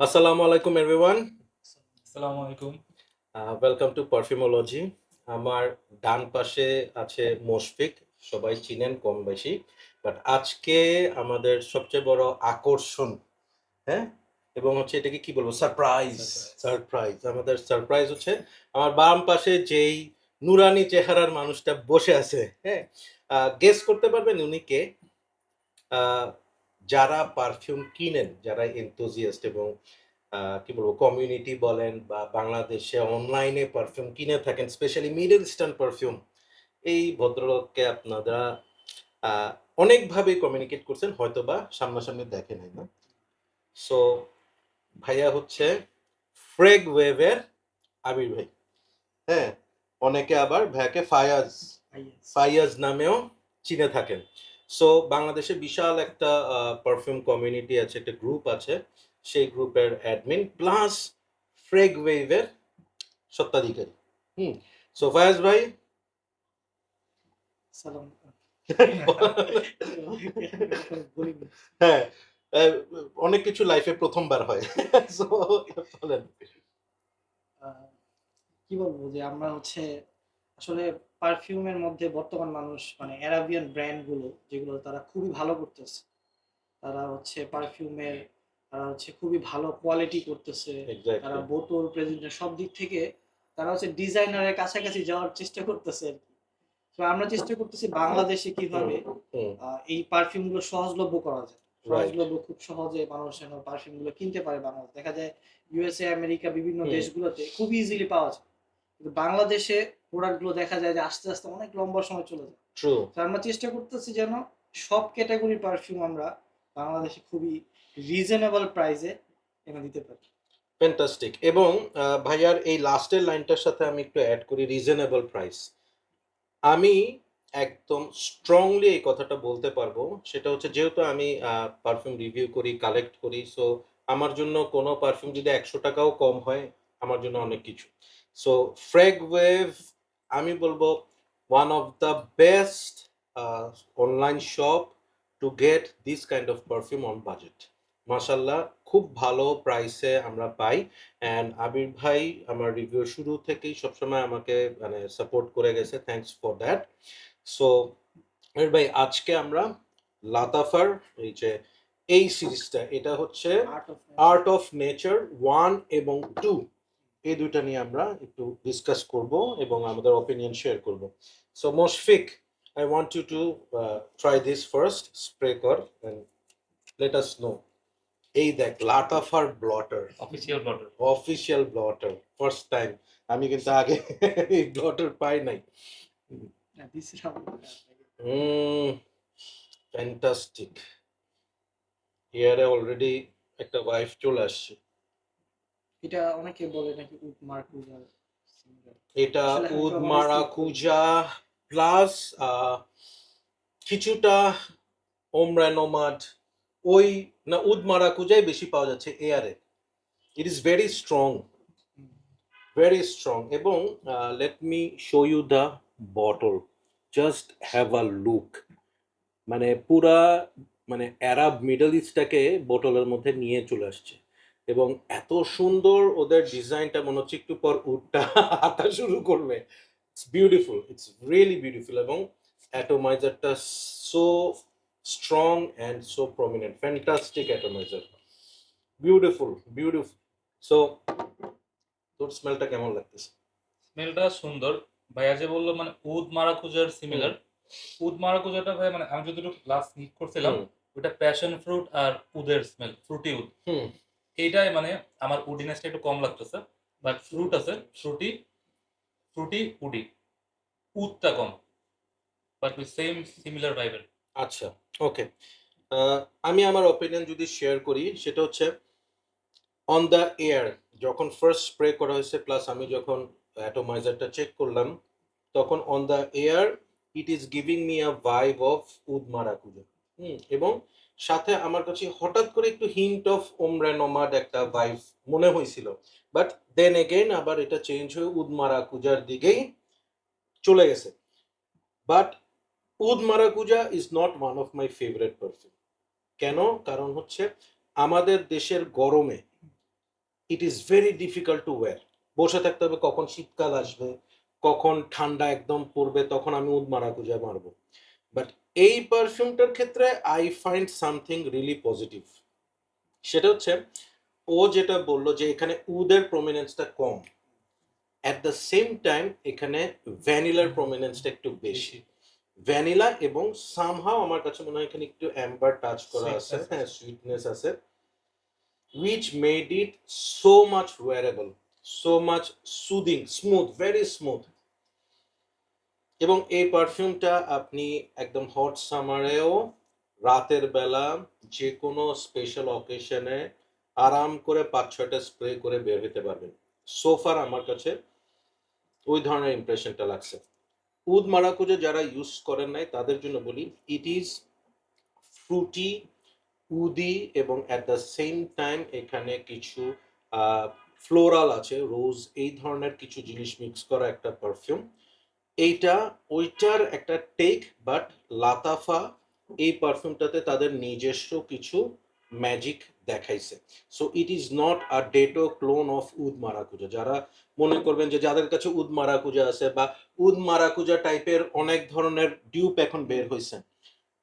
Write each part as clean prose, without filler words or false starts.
Assalamu alaikum everyone. আসসালামু আলাইকুম। Welcome to Perfumology. আমার ডান পাশে আছে মুশফিক, সবাই চিনেন কম বেশি। বাট আজকে আমাদের সবচেয়ে বড় আকর্ষণ, হ্যাঁ? এবং হচ্ছে এটাকে কি বলবো? সারপ্রাইজ। সারপ্রাইজ। আমাদের সারপ্রাইজ হচ্ছে আমার বাম পাশে যেই নুরানি চেহারার মানুষটা বসে আছে, হ্যাঁ? গেস করতে পারবেন উনি কে? আ যারা পারফিউম কিনেন, যারা enthusiast এবং কি বলবো কমিউনিটি বলেন বা বাংলাদেশে অনলাইনে পারফিউম কিনে থাকেন, স্পেশালি মিডল ইস্টার্ন পারফিউম। এই ভদ্রলোককে আপনারা আ অনেকভাবে কমিউনিকেট করছেন, হয়তোবা সামনাসামনি দেখেন নাই, না? সো ভাইয়া হচ্ছে ফ্রেগ ওয়েভের আবির ভাই। হ্যাঁ? অনেকে আবার ভাইয়াকে ফাইয়াজ নামেও চিনে থাকেন। সো বাংলাদেশে বিশাল একটা পারফিউম কমিউনিটি আছে, একটা গ্রুপ আছে। সেই গ্রুপের অ্যাডমিন প্লাস ফ্রেগ ওয়েভের স্বত্বাধিকারী। হুম? সো ফায়াজ ভাই সালাম। হ্যাঁ, অ্যা অনেক কিছু লাইফে ১ম বার হয়। সো বলেন। কি বলবো যে আমরা হচ্ছে আসলে পারফিউমের মধ্যে বর্তমান মানুষ মানে অ্যারাবিয়ান ব্র্যান্ড গুলো যেগুলো তারা খুবই ভালো করতেছে। তারা হচ্ছে পারফিউমের তারা হচ্ছে খুবই ভালো কোয়ালিটি করতেছে। তারা এক্সাক্টলি। বোতল প্রেজেন্টেশন সব দিক থেকে তারা হচ্ছে ডিজাইনারের কাছাকাছি যাওয়ার চেষ্টা করতেছে আরকি। তো আমরা চেষ্টা করতেছি বাংলাদেশে হুম, কিভাবে হুম। এই পারফিউম গুলো সহজলভ্য করা যায়। রাইট। সহজলভ্য খুব সহজে মানুষ যেন পারফিউম গুলো কিনতে পারে বাংলাদেশে। দেখা যায় ইউএসএ, আমেরিকা বিভিন্ন হুম। দেশগুলোতে খুব ইজিলি পাওয়া যায়। কিন্তু বাংলাদেশে প্রোডাক্ট গুলো দেখা যায় যে আস্তে, আস্তে অনেক লম্বা সময় চলে যায়। ট্রু। তো আমরা চেষ্টা করতেছি যেন সব ক্যাটেগরির পারফিউম আমরা বাংলাদেশে খুবই রিজনেবল প্রাইসে এনে দিতে পারি। ফ্যান্টাস্টিক। এবং ভাইয়ার এই লাস্টের লাইনটার সাথে আমি একটু এড করি রিজনেবল প্রাইস। আমি একদম স্ট্রংলি এই কথাটা বলতে পারবো। সেটা হচ্ছে যেহেতু আমি পারফিউম রিভিউ করি, কালেক্ট করি। সো আমার জন্য কোনো পারফিউম যদি ৳১০০ ও কম হয়, আমার জন্য অনেক কিছু। সো ফ্রেগ ওয়েভ আমি বলবো one of the best a online shop to get this kind of perfume on budget. মাশাআল্লাহ খুব ভালো প্রাইসে আমরা পাই। অ্যান্ড আবির ভাই আমার রিভিউ শুরু থেকেই সবসময় আমাকে মানে সাপোর্ট করে গেছে। Thanks for that. সো আবির ভাই আজকে আমরা লাতাফার এই যে এই সিরিজটা এটা হচ্ছে art of nature. Art of nature 1 এবং 2 এই ২ টা নিয়ে আমরা একটু ডিসকাস করব এবং আমাদের ওপিনিয়ন শেয়ার করব। So Mushfiq, I want you to try this first. Spray কর and let us know. এই দেখ লাটাফার blotter, official blotter. Official blotter first time. আমি কিন্তু আগে এই ব্লটার পাই নাই। দিছিলাম। Hmm, fantastic. হেয়ারে অলরেডি একটা ওয়াইফ চলে আসছে। এটা অনেকে বলে নাকি উড মার্কুজার সিমিলার। এটা আসলে আমি উদ কখনো রিসিভ করিনি। মারাকুজা প্লাস কিছুটা ওমরা নোমাড, ওই না উদ মারাকুজাই বেশি পাওয়া যাচ্ছে এয়ারে। It is very strong, hmm. Very strong. এবং let me show you the bottle, just have a look. মানে পুরা মানে অ্যারাব মিডল ইস্টটাকে বোতলের মধ্যে নিয়ে চলে আসছে। এবং এত সুন্দর ওদের ডিজাইনটা মনে হচ্ছে একটু পর উডটা হাঁটা শুরু করবে। It's beautiful, it's really beautiful. এবং অ্যাটমাইজারটা so strong and so prominent, fantastic atomizer, beautiful beautiful. So তোর স্মেলটা কেমন লাগতেছে? স্মেলটা সুন্দর। ভাইয়া যে বললো মানে উদ মারাকুজার হুম, সিমিলার। উদ মারাকুজাটা ভাই মানে আমি যতটুকু লাস্ট নিক করছিলাম হুম, ওটা প্যাশন ফ্রুট আর উদের স্মেল, ফ্রুটি উদ। হুম। এইটাই মানে আমার উডিনেসটা একটু কম লাগতেছে, বাট ফ্রুট আছে, ফ্রুটি ফ্রুটি উডি, উদটা কম, বাট উইথ সেম সিমিলার ভাইবের। আচ্ছা, ওকে। আমি আমার ওপিনিয়ন যদি শেয়ার করি সেটা হচ্ছে অন দ্য এয়ার যখন ফার্স্ট স্প্রে করা হয়েছে প্লাস আমি যখন অ্যাটমাইজারটা চেক করলাম তখন on the air it is giving me a vibe of Oud Maracuja. এবং সাথে আমার কাছে হঠাৎ করে একটু হিন্ট অফ ওমরা নোমাড একটা ভাইব মনে হয়েছিল। বাট দেন এগেইন আবার এটা চেঞ্জ হয়ে উদ মারাকুজার দিকেই চলে গেছে। But Oud Maracuja is not one of my favourite perfume. কেন? কারণ হচ্ছে আমাদের দেশের গরমে it is very difficult to wear. বসে থাকতে হবে কখন শীতকাল আসবে, কখন ঠান্ডা একদম পড়বে, তখন আমি উদ মারাকুজা মারবো। বাট এই পারফিউমটার ক্ষেত্রে I find something really positive. সেটা হচ্ছে ও যেটা বললো যে এখানে উদের প্রমিনেন্সটা কম, অ্যাট দ্য সেম টাইম এখানে ভ্যানিলার প্রমিনেন্সটা একটু বেশি। ভ্যানিলা এবং সামহাও আমার কাছে মনে হয় এখানে একটু অ্যাম্বার টাচ করা আছে, Sweetness হ্যাঁ আছে। সুইটনেস আছে, which made it so much wearable, so much soothing, smooth, very smooth. এবং এই পারফিউমটা আপনি একদম হট সামারেও রাতের বেলা যে কোনো স্পেশাল অকেশনে আরাম করে ৫-৬টা স্প্রে করে বের হতে পারবেন। সোফার আমার কাছে ওই ধরনের ইমপ্রেশনটা লাগছে। উদ মারাকুজা যারা ইউজ করেন নাই তাদের জন্য বলি, ইট ইজ ফ্রুটি, উদি এবং অ্যাট দ্য সেম টাইম এখানে কিছু ফ্লোরাল আছে, রোজ, এই ধরনের কিছু জিনিস মিক্স করা একটা পারফিউম। এইটা ওইটার একটা টেক, বাট লাতাফা এই পারফিউমটাতে তাদের নিজস্ব কিছু ম্যাজিক দেখাইছে। So it is not a ditto clone of Oud Maracuja. যারা মনে করবেন যে যাদের কাছে উদ মারাকুজা আছে বা উদ মারাকুজা টাইপের অনেক ধরনের ডিউপ এখন বের হয়েছে,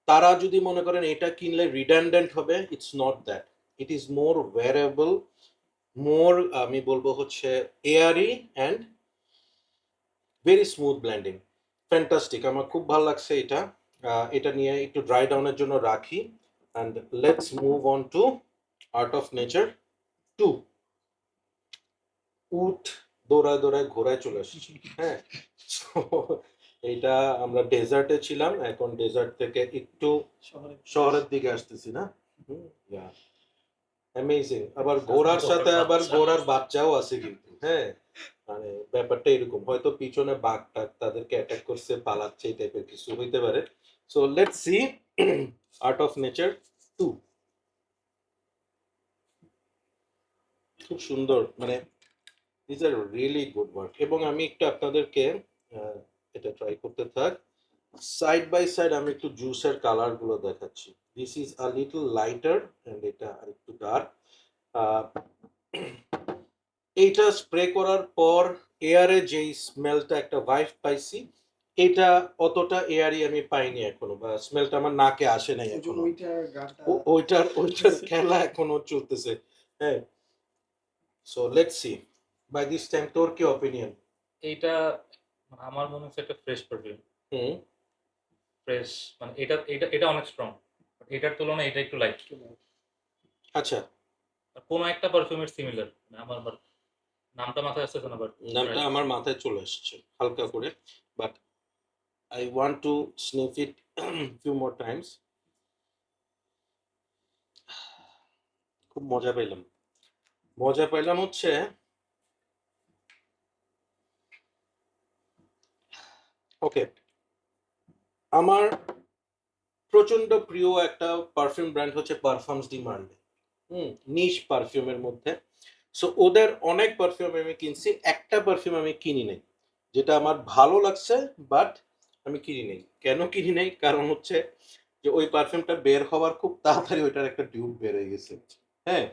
তারা যদি মনে করেন এটা কিনলে রিডান্ডেন্ট হবে, it's not that. It is more wearable, more আমি বলবো হচ্ছে airy and very smooth blending. Fantastic, আমার খুব ভালো লাগছে এটা। এটা নিয়ে একটু ড্রাই ডাউনের জন্য রাখি, and let's move on to art of nature 2। উট দৌড়ায় দৌড়ায় ঘোড়ায় চলে আসছি, হ্যাঁ। So, এইটা আমরা ডেজার্টে ছিলাম, এখন ডেজার্ট থেকে একটু শহরে শহরের দিকে আসতেছি না। অ্যামেজিং। আবার ঘোড়ার সাথে আবার ঘোড়ার বাচ্চাও আছে কিন্তু, হ্যাঁ। মানে ব্যাপারটা এরকম, হয়তো পিছনে বাঘ টাঘ তাদেরকে অ্যাটাক করছে, পালাচ্ছে, এই টাইপের কিছু হইতে পারে। So let's C art of nature 2। খুব সুন্দর, মানে this are really good work. এবং আমি একটু আপনাদেরকে আহ, এটা ট্রাই করতে থাক, সাইড বাই সাইড আমি একটু জুসের কালার গুলো দেখাচ্ছি। This is a little lighter and এটা আর একটু ডার্ক। এইটা স্প্রে করার পর এয়ারে যেই স্মেলটা একটা ভাইব পাইছি, এটা অতটা এয়ারি আমি পাইনি এখনো, বা স্মেলটা আমার নাকে আসে নাই ওই যে এখনো। ওইটার গানটা ওইটার খেলা এখনো চলতেছে, হ্যাঁ। So let's see, by this time তোর কি অপিনিয়ন? এইটা আমার মনে হচ্ছে একটা ফ্রেশ পারফিউম। হুম। ফ্রেশ মানে এটা এটা এটা অনেক স্ট্রং। এটার তুলনায় এটা একটু লাইট। আচ্ছা, কোনো একটা পারফিউমের সিমিলার মানে আমার নামটা মাথায় আসতেছে না বাট নামটা আমার মাথায় চলে আসছে হালকা করে, but I want to sniff it few more Times. খুব মজা পাইলাম। মজা পাইলাম হচ্ছে ওকে, আমার প্রচন্ড প্রিয় একটা পারফিউম ব্র্যান্ড হচ্ছে পারফিউমস ডি মার্লে। নিশ পারফিউমের মধ্যে। সো ওদের অনেক পারফিউম আমি কিনছি, একটা পারফিউম আমি কিনি নাই, যেটা আমার ভালো লাগছে, বাট আমি কিনি নাই। কেন কিনি নাই? কারণ হচ্ছে যে ওই পারফিউমটা বের হওয়ার খুব তাড়াতাড়ি ওইটার একটা ডিউব বের হয়ে গেছে, হ্যাঁ।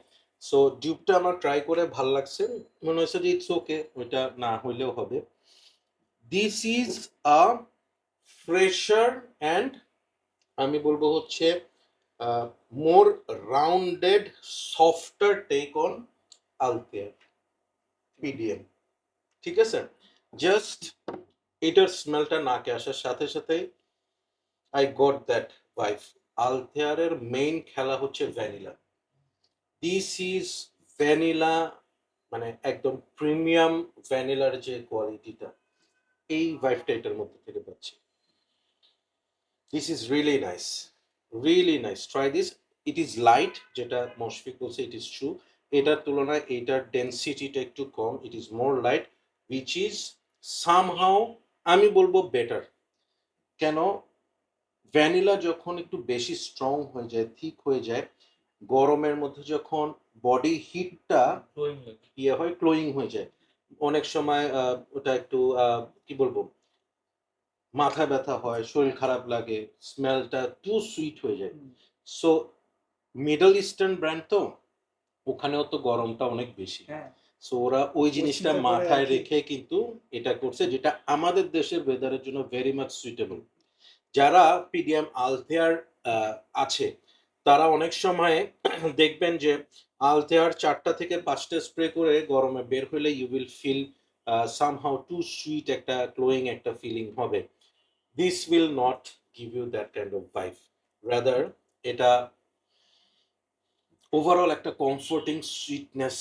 সো ডিউবটা আমার ট্রাই করে ভাল লাগছে, মনে হয়েছে যে ইটস ওকে, ওইটা না হইলেও হবে। This is a fresher and আমি বলবো হচ্ছে more rounded, softer take on Althair PDM. ঠিক আছে, জাস্ট এটার স্মেলটা নাকে আসার সাথে সাথে আই গট দ্যাট ভাইব। আলথেয়ারের মেইন খেলা হচ্ছে ভ্যানিলা। দিস ইজ ভ্যানিলা, মানে একদম প্রিমিয়াম ভ্যানিলার যে কোয়ালিটিটা, এই ভাইবটা এটার মধ্যে থেকে পাচ্ছি। This is really nice, really nice, try this. It is light, যেটা মশফিক বলছে, ইট ইজ ট্রু। এটার তুলনায় এটার ডেন্সিটিটা একটু কম, it is more light, which is somehow আমি বলবো বেটার। কেন? ভ্যানিলা যখন একটু বেশি স্ট্রং হয়ে যায়, থিক হয়ে যায়, গরমের মধ্যে যখন বডি হিটটা গ্লোয়িং লাগে। ইয়ে হয়, ক্লোয়িং হয়ে যায়, অনেক সময় ওটা একটু কি বলবো, মাথা ব্যথা হয়, শরীর খারাপ লাগে, স্মেলটা টু সুইট হয়ে যায়। সো মিডল ইস্টার্ন ব্র্যান্ড তো, ওখানেও তো গরমটা অনেক বেশি। হ্যাঁ, সো ওরা ওই ওই জিনিসটা চিন্তা করে মাথায় আরকি। রেখে কিন্তু এটা করছে, যেটা আমাদের দেশের ওয়েদারের জন্য ভেরি মাচ সুইটেবল। যারা পিডিএম আলথেয়ার আছে, তারা অনেক সময় দেখবেন যে আলথেয়ার ৪টা থেকে ৫টা স্প্রে করে গরমে বের হইলে you will feel somehow too sweet, একটা গ্লোয়িং একটা ফিলিং হবে। This will not give you that kind of vibe. Rather এটা ওভারঅল একটা কমফোর্টিং সুইটনেস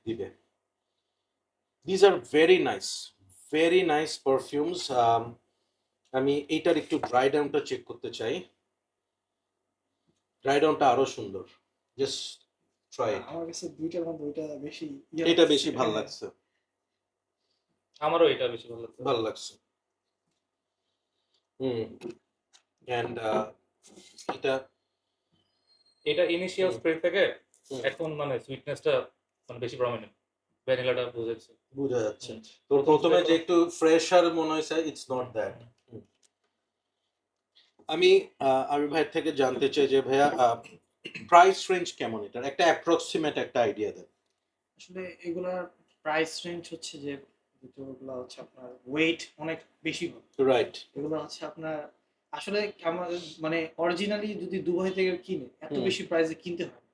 দিবে। These are very nice perfumes. আমি এইটার একটু ড্রাই ডাউনটা চেক করতে চাই। ড্রাই ডাউনটা আরো সুন্দর। Just try it. আমার কাছে ২ টার মধ্যে ওইটা বেশি এটা লাগছে। বেশি ভাল হ্যাঁ, লাগছে। আমারও এটা বেশি ভালো লাগছে। ভাল লাগছে। হুম। অ্যান্ড এটা এটা ইনিশিয়াল হুম, স্প্রে থেকে হুম, এখন মানে সুইটনেসটা মানে বেশি প্রমিনেন্ট, ভ্যানিলাটা বোঝাচ্ছে। বোঝা যাচ্ছে। হুম। তোর প্রথম প্রথমে স্প্রে যে করো। একটু ফ্রেশার মনে হয়েছে, ইটস নট দ্যাট। আমি আবির ভাইয়ের থেকে জানতে চাই যে ভাইয়া প্রাইস রেঞ্জ কেমন এটার? একটা অ্যাপ্রক্সিমেট একটা আইডিয়া দেন। আসলে এগুলার প্রাইস রেঞ্জ হচ্ছে যে জুতোগুলা হচ্ছে আপনার ওয়েট অনেক বেশি হবে। রাইট। এগুলো হচ্ছে আপনার আসলে আমার মানে অরিজিনালি যদি দুবাই থেকে কিনে এত হুম। বেশি প্রাইসে কিনতে হয়,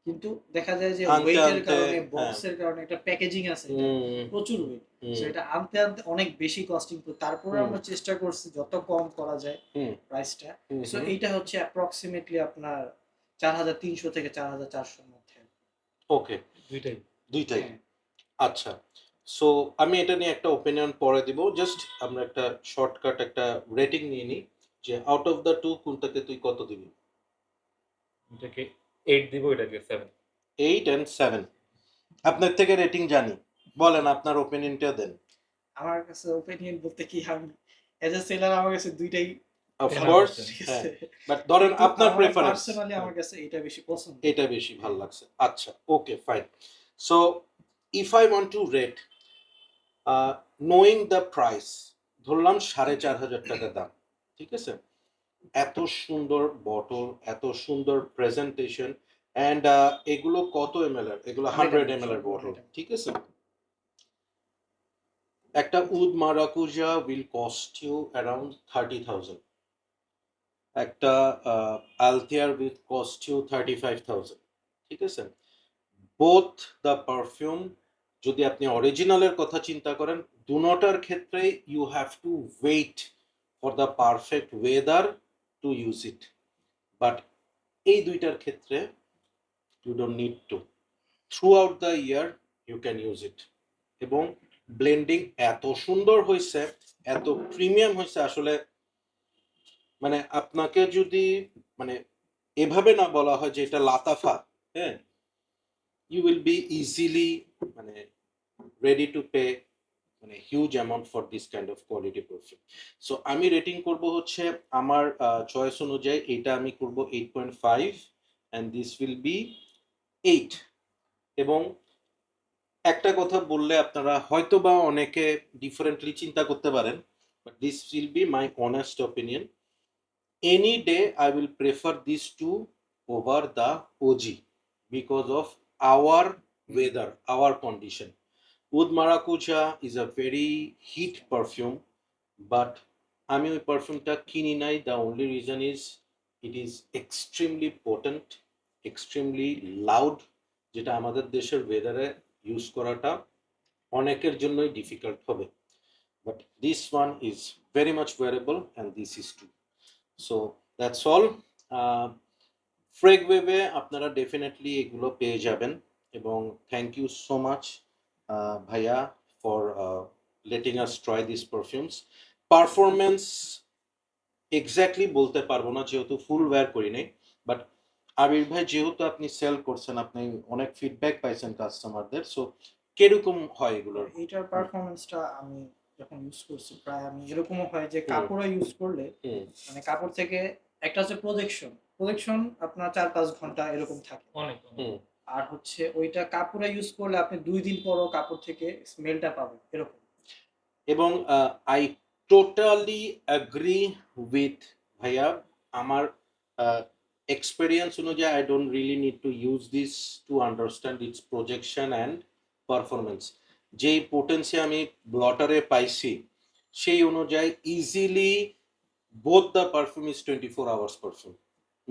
কিন্তু দেখা যায় যে আনতে ওয়েটের আনতে কারণে হ্যাঁ। বক্সের কারণে একটা প্যাকেজিং আছে, এটা হুম, প্রচুর ওয়েট, হুম, সেটা আনতে আনতে অনেক বেশি কস্টিং। তো তারপরে হুম, আমরা চেষ্টা করছি যত কম করা যায় হুম, প্রাইসটা। হুম, সো হুম। এইটা হচ্ছে অ্যাপ্রক্সিমেটলি আপনার ৪৩০০ থেকে ৪৪০০-র মধ্যে। ওকে, দুইটাই। দুইটাই। হ্যাঁ, আচ্ছা। সো আমি এটা নিয়ে একটা ওপিনিয়ন পরে দিব। জাস্ট আমরা একটা শর্টকাট একটা রেটিং নিয়ে নিই যে আউট অফ দ্য 2 কোনটাকে তুই কত দিবি? এটাকে 8 দিব, এটাকে 7। 8 and 7। আপনার থেকে রেটিং জানি। বলেন আপনার ওপিনিয়নটা দেন। আমার কাছে ওপিনিয়ন বলতে কি, আমি এজ এ সেলার আমার কাছে দুইটাই of ten out of course, ten. ঠিক হ্যাঁ। আছে, বাট ধরেন কিন্তু আপনার আমার প্রেফারেন্স। পার্সোনালি আমার কাছে এটা বেশি পছন্দ। এটা বেশি ভাল হ্যাঁ, লাগছে। আচ্ছা, okay fine. So if I want to rate knowing the price, ধরলাম ৪,৫০০ টাকা দাম। ঠিক আছে? এত সুন্দর বটল, এত সুন্দর প্রেজেন্টেশন, অ্যান্ড এগুলো কত এমএল এর? এগুলো 100 100 ml এমএল এর সবগুলো বটল। 100 ml। ঠিক আছে? একটা Oud Maracuja will cost you around 30,000। একটা আলথিয়ার উইল কস্ট ইউ 35,000। ঠিক আছে? বোথ দ্য পারফিউম, যদি আপনি অরিজিনালের কথা চিন্তা করেন, দুনোটার ক্ষেত্রে you have to wait for the perfect weather to use it. But এই দুইটার ক্ষেত্রে you don't need to. Throughout the year you can use it. এবং ব্লেন্ডিং এত সুন্দর হয়েছে, এত প্রিমিয়াম হয়েছে, আসলে মানে আপনাকে যদি মানে এভাবে না বলা হয় যে এটা লাতাফা, হ্যাঁ, ইউ উইল বি ইজিলি মানে রেডি টু পে মানে huge amount for this kind of quality perfume. So আমি রেটিং করব হচ্ছে আমার চয়েস অনুযায়ী এটা আমি করব 8.5, অ্যান্ড দিস উইল বি 8। এবং একটা কথা বললে আপনারা হয়তো বা অনেকে ডিফারেন্টলি চিন্তা করতে পারেন, but this will be my honest opinion. Any day I will prefer these two over the OG because of our weather, our condition. Oud Maracuja is a very heat perfume, but আমি ওই পারফিউমটা কিনি নাই। The only reason is it is extremely potent, extremely loud, যেটা আমাদের দেশের ওয়েদারে use করাটা অনেকের জন্যই ডিফিকাল্ট হবে। But this one is very much wearable and this is too. So that's all. ফ্রেগ ওয়েভে আপনারা ডেফিনেটলি এগুলো পেয়ে যাবেন। এবং থ্যাংক ইউ সো মাচ ভাইয়া for letting us try this perfumes. Performance exactly বলতে পারবো না যেহেতু ফুল ওয়্যার করি নাই, বাট আবির ভাই যেহেতু আপনি সেল করছেন, আপনি অনেক ফিডব্যাক পাইছেন কাস্টমারদের, সো কিরকম হয় এগুলোর? এইটার হুম, পারফরমেন্সটা আমি যখন ইউজ করছি, প্রায় আমি এরকমও হয় যে হুম, কাপড় ইউজ করলে হুম, মানে কাপড় থেকে একটা হচ্ছে প্রজেকশন, প্রজেকশন আপনার 4-5 ঘন্টা এরকম থাকে। অনেক অনেক। হুম। আর হচ্ছে ওইটা কাপড়ে ইউজ করলে আপনি 2 দিন পরও কাপড় থেকে স্মেলটা পাবেন এরকম। এবং আই টোটালি অ্যাগ্রি উইথ ভাইয়া। আমার experience অনুযায়ী I don't really need to use this to understand its projection and performance. যেই potency আমি ব্লটারে পাইছি সেই অনুযায়ী easily both the perfume is 24 hours perfume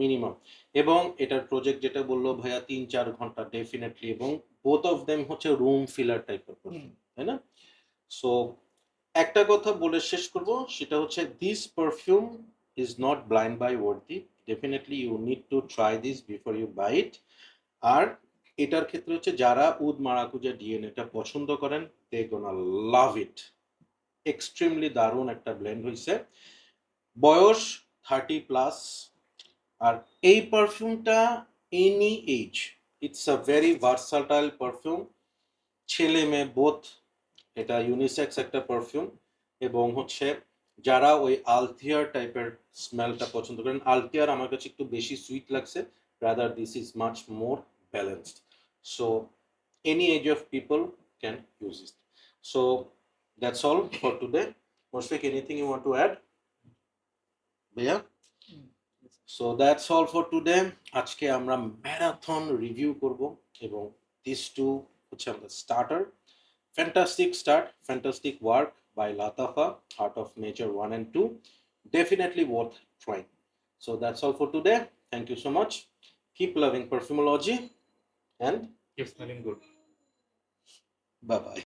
minimum, এবং এটার প্রজেক্ট যেটা বললো ভাইয়া 3-4 ঘন্টা ডেফিনেটলি, এবং বোথ অফ দেম হচ্ছে রুম ফিলার টাইপের পারফিউম, তাই না? সো একটা কথা বলে শেষ করব, সেটা হচ্ছে this perfume is not blind buy worthy, definitely you need to try this before you buy it. আর এটার ক্ষেত্রে হচ্ছে যারা উদ মারাকুজা ডিএনএটা পছন্দ করেন দে গোনা লাভ ইট, এক্সট্রিমলি দারুণ একটা ব্লেন্ড হয়েছে। বয়স 30+, আর এই পারফিউমটা any age, it's a very versatile perfume, ছেলে মেয়ে বোথ, এটা ইউনিসেক্স একটা পারফিউম, এবং হচ্ছে যারা ওই আলথিয়ার টাইপের স্মেলটা পছন্দ করেন, আলথিয়ার আমার কাছে একটু বেশি সুইট লাগছে, rather this is much more balanced, so any age of people can use it. So that's all for today. Mushfiq, anything you want to add ভাইয়া? So that's all for today. আজকে আমরা ম্যারাথন রিভিউ করব, এবং this two হচ্ছে আমাদের starter. Fantastic start, fantastic work by Latafa, Art of Nature 1 and 2. Definitely worth trying. So that's all for today. Thank you so much. Keep loving perfumology and Keep smelling good. bye bye.